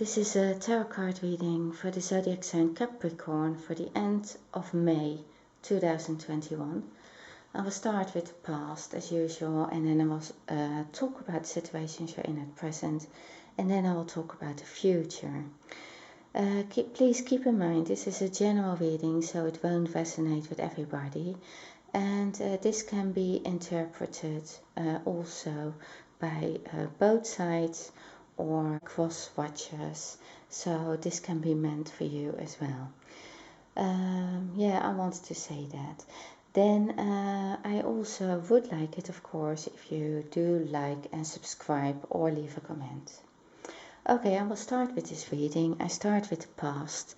This is a tarot card reading for the zodiac sign Capricorn for the end of May 2021. I will start with the past as usual, and then I will talk about the situations you're in at present, and then I will talk about the future. Please keep in mind this is a general reading, so it won't resonate with everybody, and this can be interpreted also by both sides or cross watchers, so this can be meant for you as well. I wanted to say that. Then I also would like it, of course, if you do like and subscribe or leave a comment. Okay, I will start with this reading. I start with the past.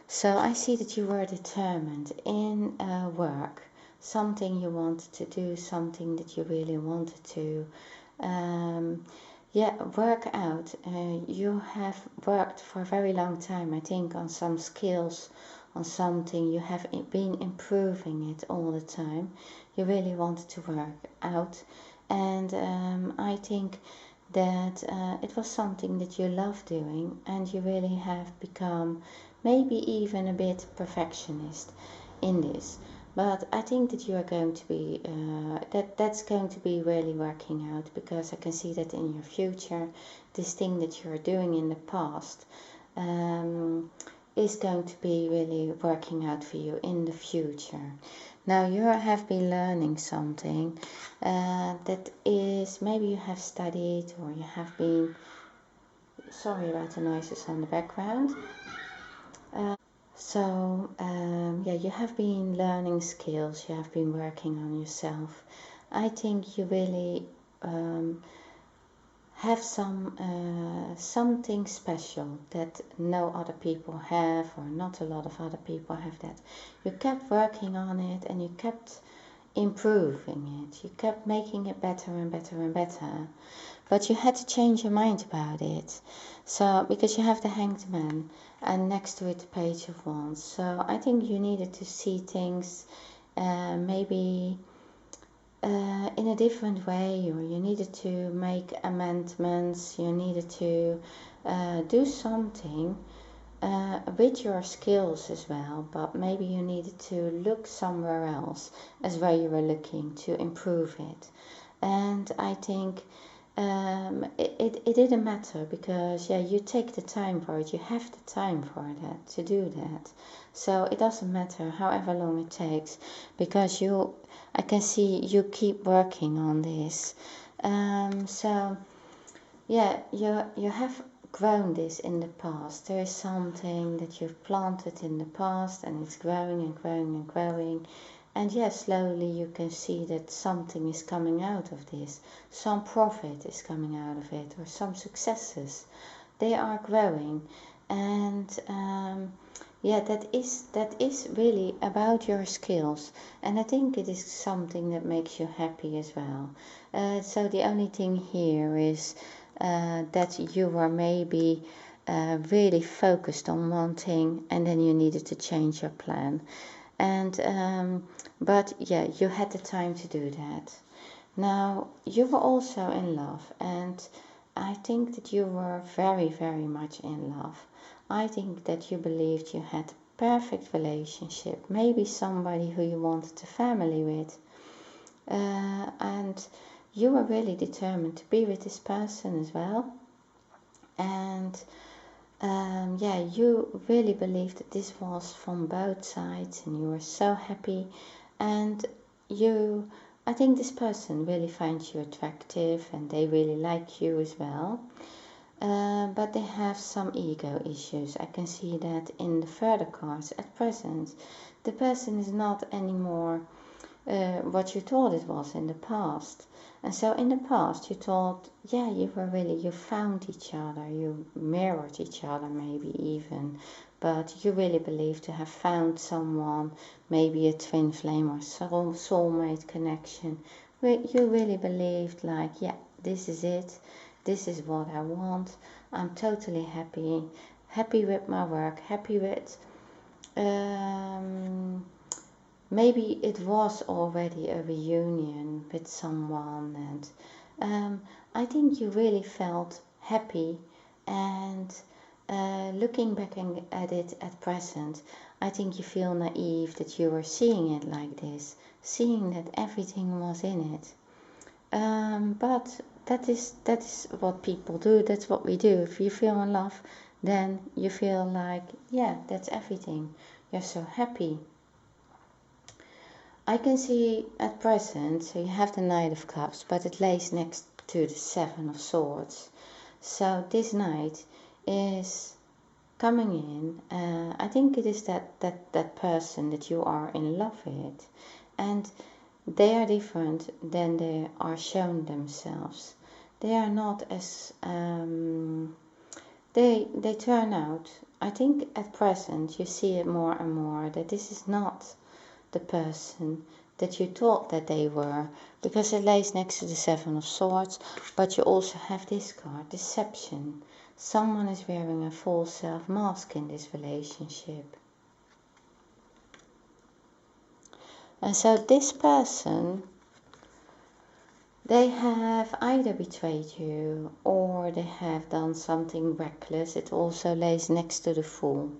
So I see that you were determined in work, something you wanted to do, something that you really wanted to work out. You have worked for a very long time, I think, on some skills, on something. You have been improving it all the time. You really wanted to work out, and I think that it was something that you love doing, and you really have become maybe even a bit perfectionist in this. But I think that you are going to be, that's going to be really working out, because I can see that in your future, this thing that you're doing in the past is going to be really working out for you in the future. Now you have been learning something that is, maybe you have studied, or you have been, sorry about the noises on the background. You have been learning skills, you have been working on yourself. I think you really have something special that no other people have, or not a lot of other people have that. You kept working on it, and you kept improving it. You kept making it better and better and better. But you had to change your mind about it. So, because you have the Hanged Man, and next to it the Page of Wands. So I think you needed to see things maybe in a different way, or you needed to make amendments, you needed to do something with your skills as well, but maybe you needed to look somewhere else as where you were looking to improve it. And I think it didn't matter, because you take the time for it, you have the time for that, to do that. So it doesn't matter however long it takes, because I can see you keep working on this. You have grown this in the past. There is something that you've planted in the past, and it's growing and growing and growing. And slowly you can see that something is coming out of this. Some profit is coming out of it, or some successes. They are growing. And that is really about your skills. And I think it is something that makes you happy as well. So the only thing here is that you were maybe really focused on one thing, and then you needed to change your plan. And you had the time to do that. Now you were also in love, and I think that you were very, very much in love. I think that you believed you had a perfect relationship, maybe somebody who you wanted a family with, and you were really determined to be with this person as well. And you really believed that this was from both sides, and you were so happy. And I think this person really finds you attractive, and they really like you as well. But they have some ego issues. I can see that in the further cards at present. The person is not anymore what you thought it was in the past. And so in the past you thought, you found each other, you mirrored each other maybe even, but you really believe to have found someone, maybe a twin flame or soulmate connection. You really believed this is it, this is what I want, I'm totally happy with my work, happy with maybe it was already a reunion with someone, and I think you really felt happy, and looking back at it at present, I think you feel naive that you were seeing it like this, seeing that everything was in it. But that is what people do. That's what we do. If you feel in love, then you feel like, yeah, that's everything. You're so happy. I can see at present, so you have the Knight of Cups, but it lays next to the Seven of Swords. So this Knight is coming in. I think it is that person that you are in love with, and they are different than they are shown themselves. They are not as they turn out. I think at present you see it more and more that this is not the person that you thought that they were, because it lays next to the Seven of Swords, but you also have this card, deception. Someone is wearing a false self mask in this relationship. And so this person, they have either betrayed you or they have done something reckless. It also lays next to the Fool.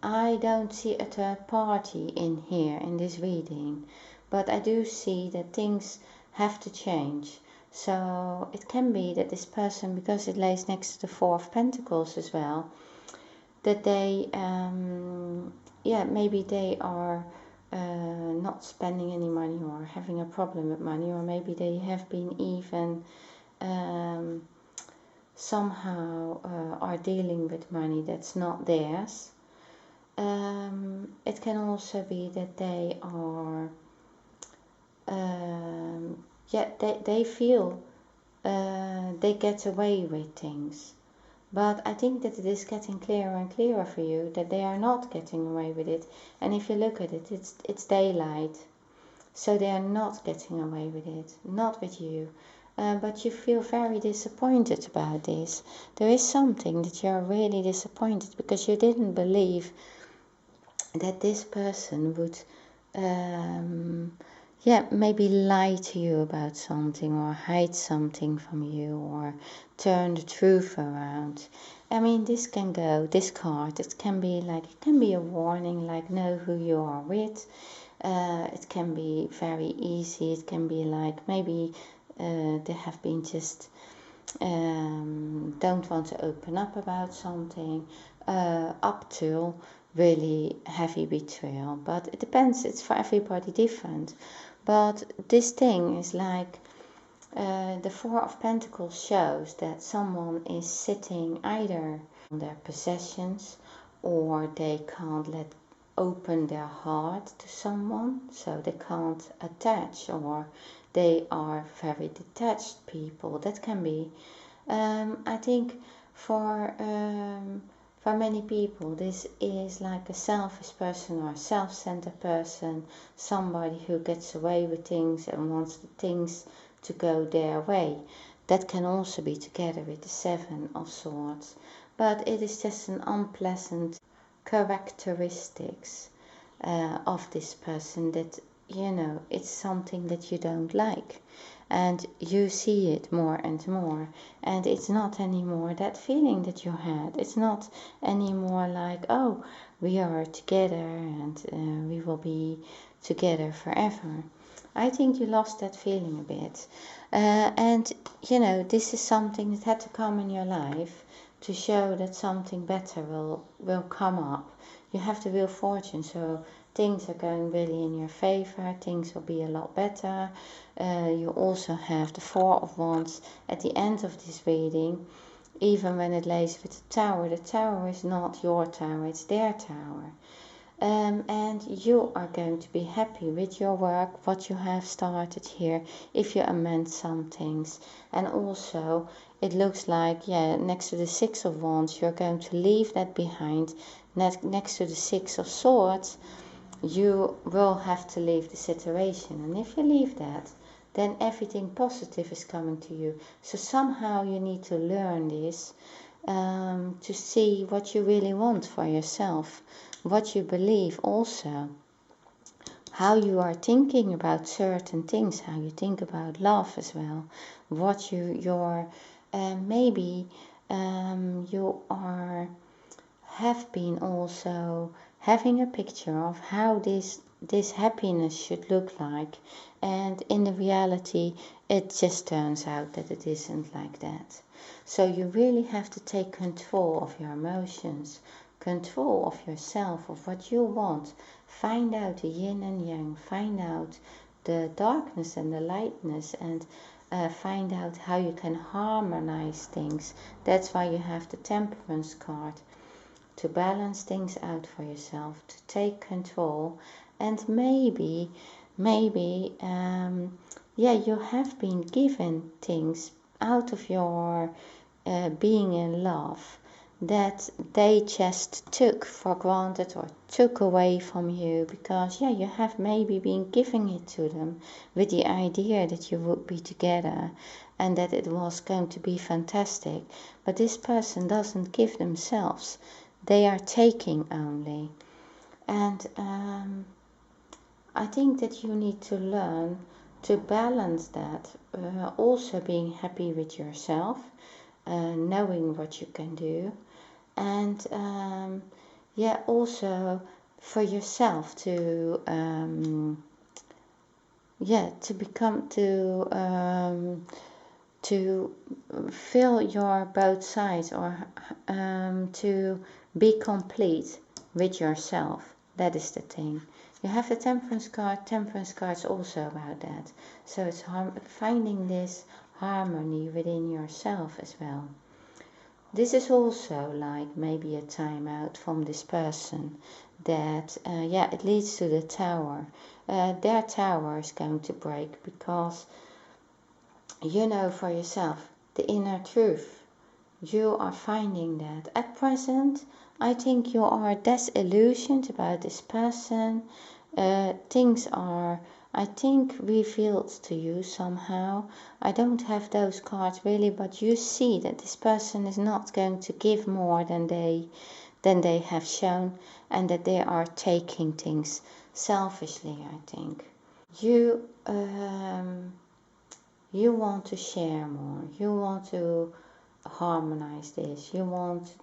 I don't see a third party in here in this reading, but I do see that things have to change. So it can be that this person, because it lays next to the Four of Pentacles as well, that they, maybe they are not spending any money or having a problem with money, or maybe they have been even somehow are dealing with money that's not theirs. It can also be that they are, they feel they get away with things. But I think that it is getting clearer and clearer for you that they are not getting away with it. And if you look at it, it's daylight. So they are not getting away with it, not with you. But you feel very disappointed about this. There is something that you are really disappointed because you didn't believe that this person would maybe lie to you about something or hide something from you or turn the truth around. I mean, this card, it can be a warning, like know who you are with. It can be very easy. It can be like maybe they have been just don't want to open up about something, up till really heavy betrayal. But it depends, it's for everybody different. But this thing is like the Four of Pentacles shows that someone is sitting either on their possessions, or they can't open their heart to someone, so they can't attach, or they are very detached people. That can be. I think for many people, this is like a selfish person or a self-centered person, somebody who gets away with things and wants the things to go their way. That can also be together with the Seven of Swords. But it is just an unpleasant characteristics of this person that, it's something that you don't like. And you see it more and more, and it's not anymore that feeling that you had. It's not anymore like, oh, we are together and we will be together forever. I think you lost that feeling a bit. And this is something that had to come in your life to show that something better will come up. You have the Wheel of Fortune, so things are going really in your favor, things will be a lot better. You also have the Four of Wands at the end of this reading, even when it lays with the Tower. The Tower is not your tower, it's their tower. And you are going to be happy with your work, what you have started here, if you amend some things. And also, it looks like, next to the Six of Wands, you're going to leave that behind. Next to the Six of Swords, you will have to leave the situation. And if you leave that, then everything positive is coming to you. So somehow you need to learn this, to see what you really want for yourself, what you believe also, how you are thinking about certain things, how you think about love as well, what your maybe You have been also having a picture of how this happiness should look like, and in the reality it just turns out that it isn't like that. So you really have to take control of your emotions, control of yourself, of what you want. Find out the yin and yang, find out the darkness and the lightness, and find out how you can harmonize things. That's why you have the Temperance card, to balance things out for yourself, to take control. And maybe you have been given things out of your being in love that they just took for granted or took away from you, because you have maybe been giving it to them with the idea that you would be together and that it was going to be fantastic. But this person doesn't give themselves, they are taking only. And I think that you need to learn to balance that, also being happy with yourself, knowing what you can do, and also for yourself to become to fill your both sides, or to be complete with yourself. That is the thing. You have the Temperance card. Temperance card is also about that. So it's finding this harmony within yourself as well. This is also like maybe a time out from this person, that it leads to the Tower. Their tower is going to break, because you know for yourself the inner truth. You are finding that. At present, I think you are disillusioned about this person. Things are, I think, revealed to you somehow. I don't have those cards really, but you see that this person is not going to give more than they have shown, and that they are taking things selfishly, I think. You want to share more. You want to harmonize this. You want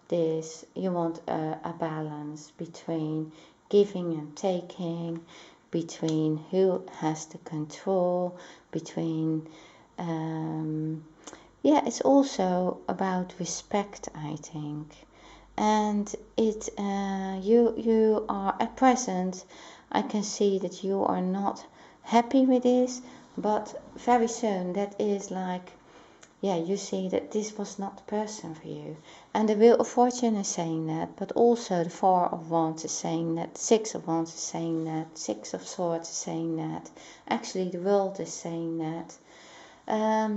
a balance between giving and taking, between who has the control, between it's also about respect, I think. And you are at present, I can see that you are not happy with this, but very soon that is like, you see that this was not the person for you. And the Wheel of Fortune is saying that, but also the Four of Wands is saying that, the Six of Wands is saying that, Six of Swords is saying that, actually the World is saying that.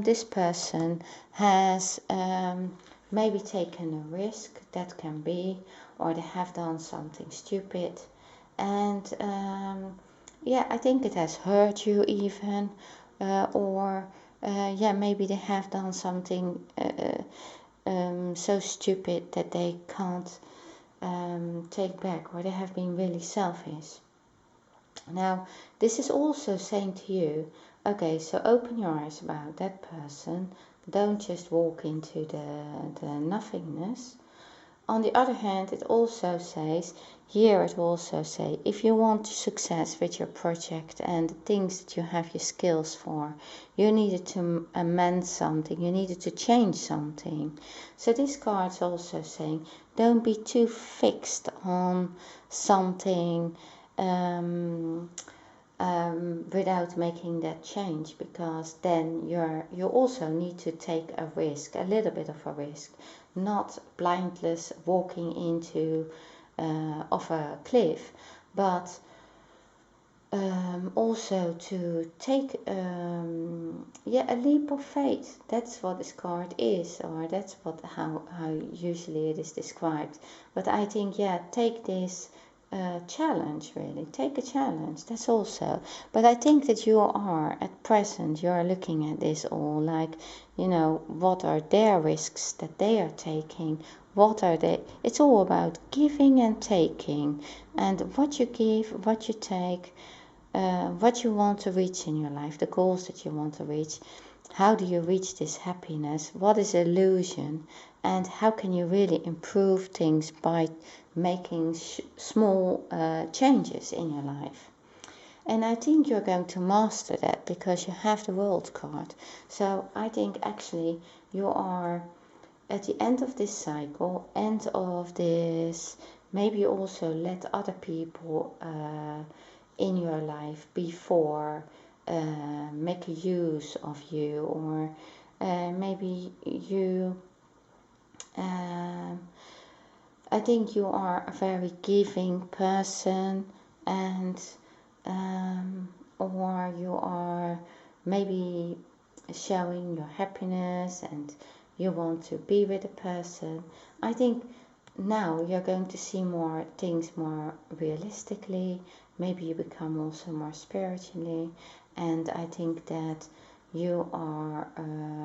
This person has maybe taken a risk, that can be, or they have done something stupid. And I think it has hurt you even, or maybe they have done something so stupid that they can't take back, or they have been really selfish. Now, this is also saying to you, okay, so open your eyes about that person. Don't just walk into the nothingness. On the other hand, it also says, here it will also say, if you want success with your project and the things that you have your skills for, you needed to amend something, you needed to change something. So this card is also saying, don't be too fixed on something without making that change, because then you also need to take a risk, a little bit of a risk, not blindless walking into off a cliff, but also to take a leap of faith. That's what this card is, or that's how usually it is described. But I think take this challenge, really take a challenge. That's also, but I think that you are at present, you are looking at this all like, what are their risks that they are taking, what are they, it's all about giving and taking, and what you give, what you take, what you want to reach in your life, the goals that you want to reach. How do you reach this happiness? What is illusion? And how can you really improve things by making small changes in your life? And I think you're going to master that because you have the World card. So I think actually you are at the end of this cycle, end of this, maybe you also let other people in your life before make use of you, or maybe you I think you are a very giving person, and or you are maybe showing your happiness and you want to be with a person. I think now you're going to see more things more realistically. Maybe you become also more spiritually, and I think that you are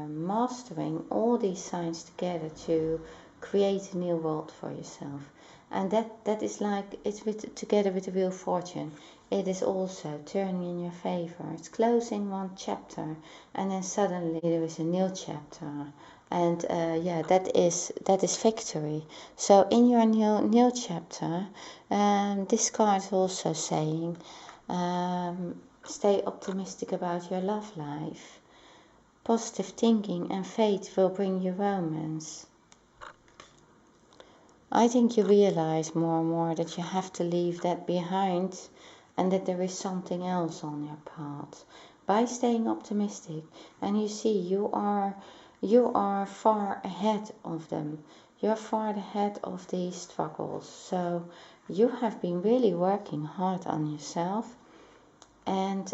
mastering all these signs together to create a new world for yourself. And that is like, it's together with the Wheel of Fortune. It is also turning in your favor. It's closing one chapter, and then suddenly there is a new chapter. And yeah, that is victory. So in your new chapter, this card is also saying, stay optimistic about your love life. Positive thinking and faith will bring you romance. I think you realize more and more that you have to leave that behind, and that there is something else on your path by staying optimistic. And you see, you are far ahead of them. You're far ahead of these struggles. So you have been really working hard on yourself. And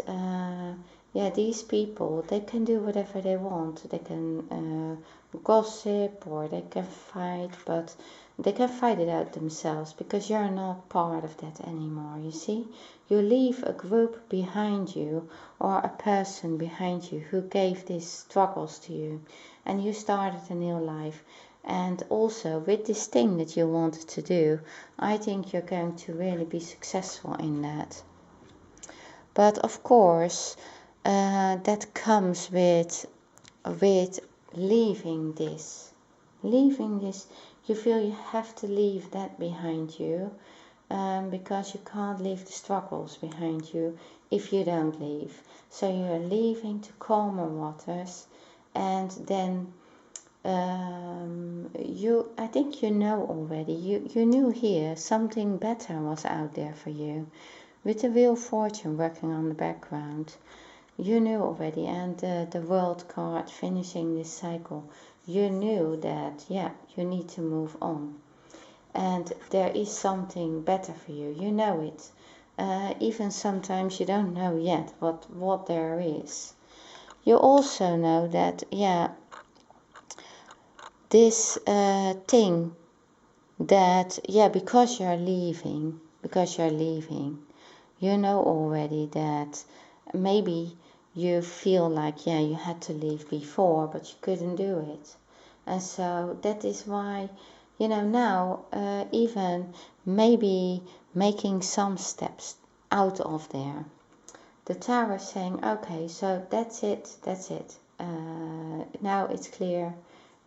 yeah, these people, they can do whatever they want. They can gossip, or they can fight, but they can fight it out themselves, because you're not part of that anymore, you see. You leave a group behind you, or a person behind you who gave these struggles to you, and you started a new life. And also with this thing that you wanted to do, I think you're going to really be successful in that. But of course, that comes with leaving this. Leaving this, you feel you have to leave that behind you, because you can't leave the struggles behind you if you don't leave. So you're leaving to calmer waters, and then I think you know already. You knew here something better was out there for you. With the Wheel of Fortune working on the background, you knew already, and the World card finishing this cycle, you knew that, yeah, you need to move on. And there is something better for you, you know it. Even sometimes you don't know yet what there is. You also know that, yeah, this thing that, yeah, because you're leaving, you know already that maybe you feel like, yeah, you had to leave before, but you couldn't do it. And so that is why, you know, now even maybe making some steps out of there. The Tower is saying, okay, so that's it. Now it's clear.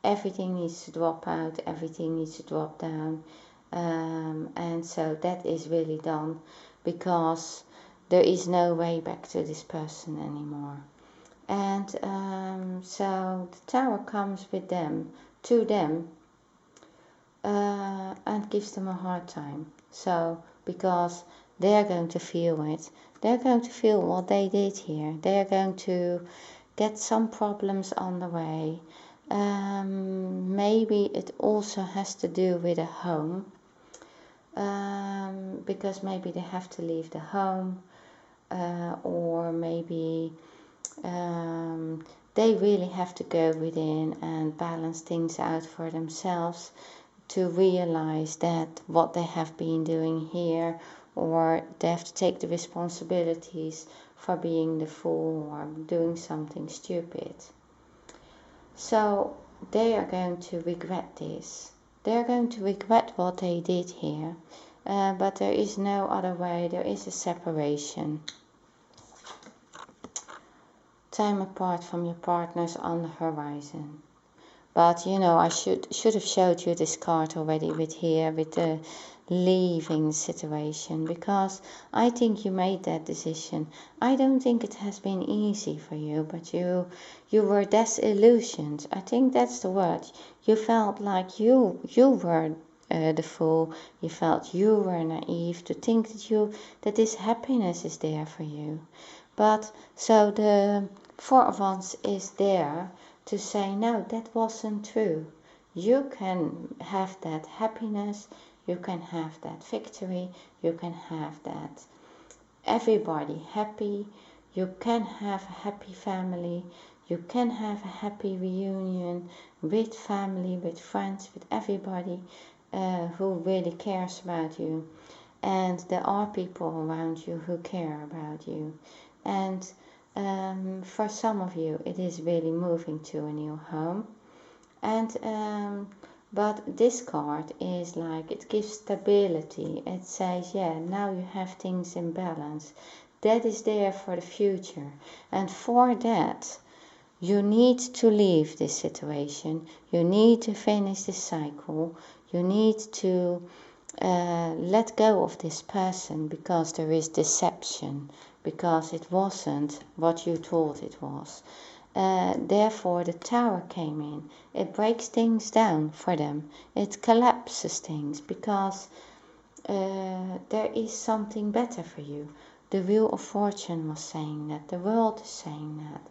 Everything needs to drop out, everything needs to drop down. And so that is really done, because there is no way back to this person anymore. And so the Tower comes with them, to them, and gives them a hard time. So, because they're going to feel it, they're going to feel what they did here. They're going to get some problems on the way. Maybe it also has to do with a home. Because maybe they have to leave the home, or maybe they really have to go within and balance things out for themselves, to realize that what they have been doing here, or they have to take the responsibilities for being the fool or doing something stupid. So they are going to regret this. They are going to regret what they did here. But there is no other way. There is a separation. time apart from your partners on the horizon. But you know, I should have showed you this card already with the leaving situation, because I think you made that decision. I don't think it has been easy for you, but you were disillusioned. I think that's the word. You felt like you were the fool. You felt you were naive to think that this happiness is there for you. But so the Four of Wands is there to say, no, that wasn't true. You can have that happiness, you can have that victory, you can have that everybody happy, you can have a happy family, you can have a happy reunion with family, with friends, with everybody who really cares about you. And there are people around you who care about you. And for some of you, it is really moving to a new home. And but this card is like, it gives stability. It says, yeah, now you have things in balance. That is there for the future. And for that, you need to leave this situation. You need to finish this cycle. You need to let go of this person, because there is deception, because it wasn't what you thought it was. Therefore the Tower came in. It breaks things down for them. It collapses things, because there is something better for you. The Wheel of Fortune was saying that. The world is saying that.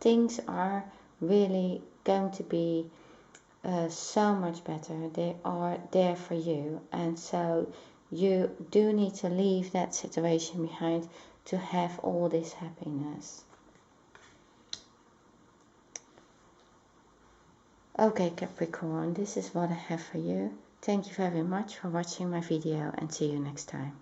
Things are really going to be so much better. They are there for you, and so you do need to leave that situation behind to have all this happiness. Okay, Capricorn, this is what I have for you. Thank you very much for watching my video, and see you next time.